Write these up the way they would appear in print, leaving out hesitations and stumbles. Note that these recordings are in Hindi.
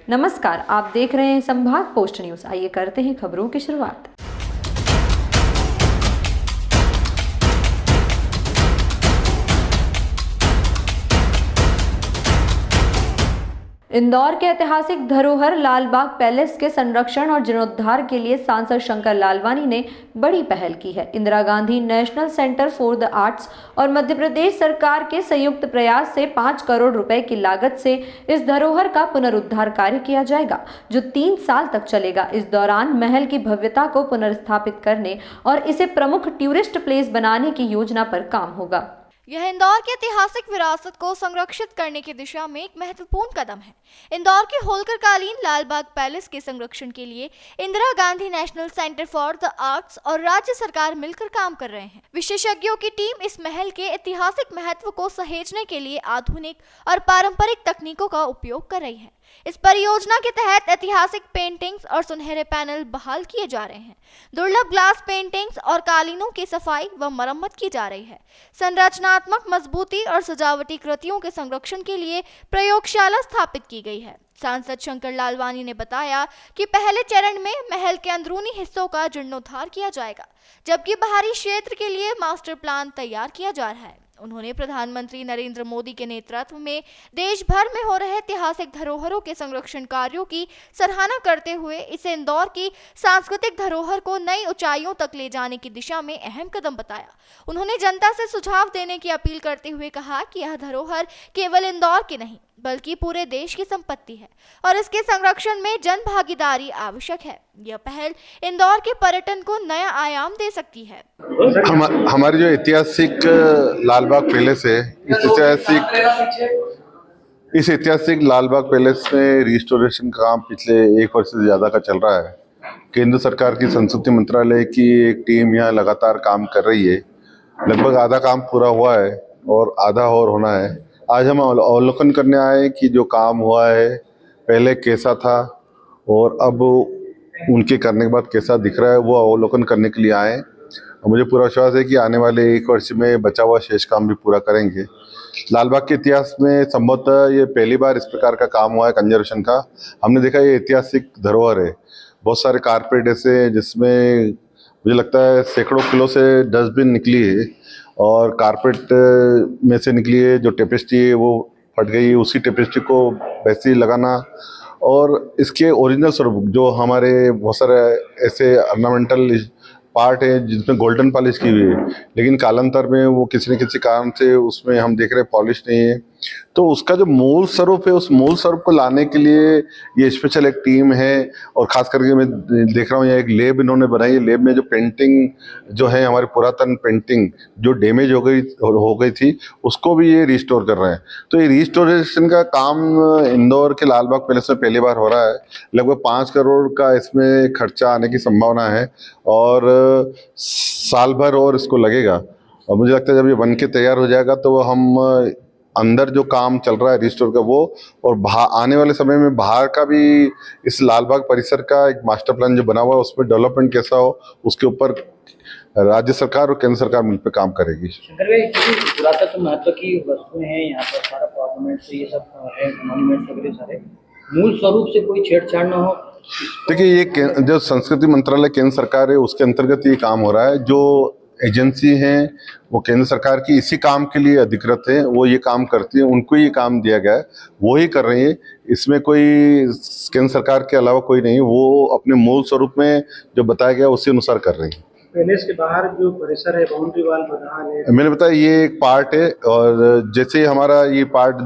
नमस्कार, आप देख रहे हैं संभाग पोस्ट न्यूज। आइए करते हैं खबरों की शुरुआत। इंदौर के ऐतिहासिक धरोहर लालबाग पैलेस के संरक्षण और जीर्णोद्धार के लिए सांसद शंकर लालवानी ने बड़ी पहल की है। Indira Gandhi national centre for the arts और मध्य प्रदेश सरकार के संयुक्त प्रयास से 5 करोड़ रुपए की लागत से इस धरोहर का पुनरुद्धार कार्य किया जाएगा, जो 3 साल तक चलेगा। इस दौरान महल की भव्यता को पुनर्स्थापित करने और इसे प्रमुख टूरिस्ट प्लेस बनाने की योजना पर काम होगा। यह इंदौर की ऐतिहासिक विरासत को संरक्षित करने की दिशा में एक महत्वपूर्ण कदम है। इंदौर के होलकर कालीन लालबाग पैलेस के संरक्षण के लिए Indira Gandhi national centre for the arts और राज्य सरकार मिलकर काम कर रहे हैं। विशेषज्ञों की टीम इस महल के ऐतिहासिक महत्व को सहेजने के लिए आधुनिक और पारंपरिक तकनीकों का उपयोग कर रही है। इस परियोजना के तहत ऐतिहासिक पेंटिंग्स और सुनहरे पैनल बहाल किए जा रहे हैं। दुर्लभ ग्लास पेंटिंग्स और कालीनों की सफाई व मरम्मत की जा रही है। संरचनात्मक मजबूती और सजावटी कृतियों के संरक्षण के लिए प्रयोगशाला स्थापित की गई है। सांसद शंकर लालवानी ने बताया कि पहले चरण में महल के अंदरूनी हिस्सों का जीर्णोद्धार किया जाएगा, जबकि बाहरी क्षेत्र के लिए मास्टर प्लान तैयार किया जा रहा है। उन्होंने प्रधानमंत्री नरेंद्र मोदी के नेतृत्व में देश भर में हो रहे ऐतिहासिक धरोहरों के संरक्षण कार्यों की सराहना करते हुए इसे इंदौर की सांस्कृतिक धरोहर को नई ऊंचाइयों तक ले जाने की दिशा में अहम कदम बताया। उन्होंने जनता से सुझाव देने की अपील करते हुए कहा कि यह धरोहर केवल इंदौर की नहीं बल्कि पूरे देश की संपत्ति है और इसके संरक्षण में जन भागीदारी आवश्यक है। यह पहल इंदौर के पर्यटन को नया आयाम दे सकती है। हमारी जो ऐतिहासिक लालबाग पैलेस है, इस ऐतिहासिक लालबाग पैलेस में रिस्टोरेशन का काम पिछले 1 वर्ष से ज्यादा का चल रहा है। केंद्र सरकार की संस्कृति मंत्रालय की एक टीम यहाँ लगातार काम कर रही है। लगभग आधा काम पूरा हुआ है और आधा और होना है। आज हम अवलोकन करने आए कि जो काम हुआ है पहले कैसा था और अब उनके करने के बाद कैसा दिख रहा है, वो अवलोकन करने के लिए आए। और मुझे पूरा विश्वास है कि आने वाले 1 वर्ष में बचा हुआ शेष काम भी पूरा करेंगे। लालबाग के इतिहास में संभवतः ये पहली बार इस प्रकार का काम हुआ है कंजर्वेशन का। हमने देखा ये ऐतिहासिक धरोहर है। बहुत सारे कारपेट ऐसे हैं जिसमें मुझे लगता है सैकड़ों किलो से डस्टबिन निकली है और कारपेट में से निकली है जो टेपेस्ट्री है वो फट गई है। उसी टेपेस्ट्री को वैसे ही लगाना और इसके ओरिजिनल स्वरूप जो हमारे बहुत सारे ऐसे ऑर्नामेंटल पार्ट है जिसमें गोल्डन पॉलिश की हुई है, लेकिन कालांतर में वो किसी न किसी कारण से उसमें हम देख रहे हैं पॉलिश नहीं है। तो उसका जो मूल स्वरूप है, उस मूल स्वरूप को लाने के लिए ये स्पेशल एक टीम है। और खास करके मैं देख रहा हूँ यहाँ एक लैब इन्होंने बनाई है। लैब में जो पेंटिंग जो है हमारी पुरातन पेंटिंग जो डैमेज हो गई थी उसको भी ये रिस्टोर कर रहे हैं। तो ये रिस्टोरेशन का काम इंदौर के लालबाग पैलेस में पहली बार हो रहा है। लगभग 5 करोड़ का इसमें खर्चा आने की संभावना है और साल भर और इसको लगेगा। और मुझे लगता है जब ये बन के तैयार हो जाएगा तो हम अंदर जो काम चल रहा है रिस्टोर का वो और आने वाले समय में बाहर का भी इस लालबाग परिसर का एक मास्टर प्लान जो बना हुआ है उसमें डेवलपमेंट कैसा हो उसके ऊपर राज्य सरकार और केंद्र सरकार मिलकर काम करेगी। शंकर भाई, पुरातत्व महत्व की वस्तुएं हैं यहाँ पर, सारा पार्लियामेंट से ये सब मॉन्यूमेंट्स वगैरह सारे मूल स्वरूप से कोई छेड़छाड़ न हो। देखिए ये जो संस्कृति मंत्रालय केंद्र सरकार है उसके अंतर्गत ये काम हो रहा है। जो एजेंसी हैं वो केंद्र सरकार की इसी काम के लिए अधिकृत है, वो ये काम करती है, उनको ये काम दिया गया है, वो ही कर रही है। इसमें कोई केंद्र सरकार के अलावा कोई नहीं, वो अपने मूल स्वरूप में जो बताया गया उसी अनुसार कर रही है। पैलेस के बाहर जो परिसर है बाउंड्री वाल बना है, मैंने बताया ये एक पार्ट है और जैसे ही हमारा ये पार्ट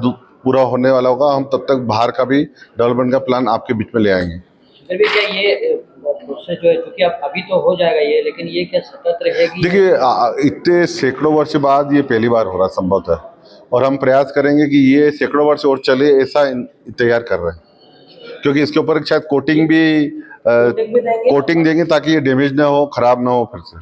पूरा होने वाला होगा हम तब तक बाहर का भी डेवलपमेंट का प्लान आपके बीच में ले आएंगे। क्या ये प्रोसेस जो है क्योंकि अब अभी तो हो जाएगा ये, लेकिन ये क्या सतत रहेगी? देखिए इतने सैकड़ों वर्ष बाद ये पहली बार हो रहा संभवतः और हम प्रयास करेंगे कि ये सैकड़ों वर्ष और चले, ऐसा तैयार कर रहे हैं। क्योंकि इसके ऊपर शायद कोटिंग देंगे ताकि ये डैमेज ना हो, खराब ना हो फिर से।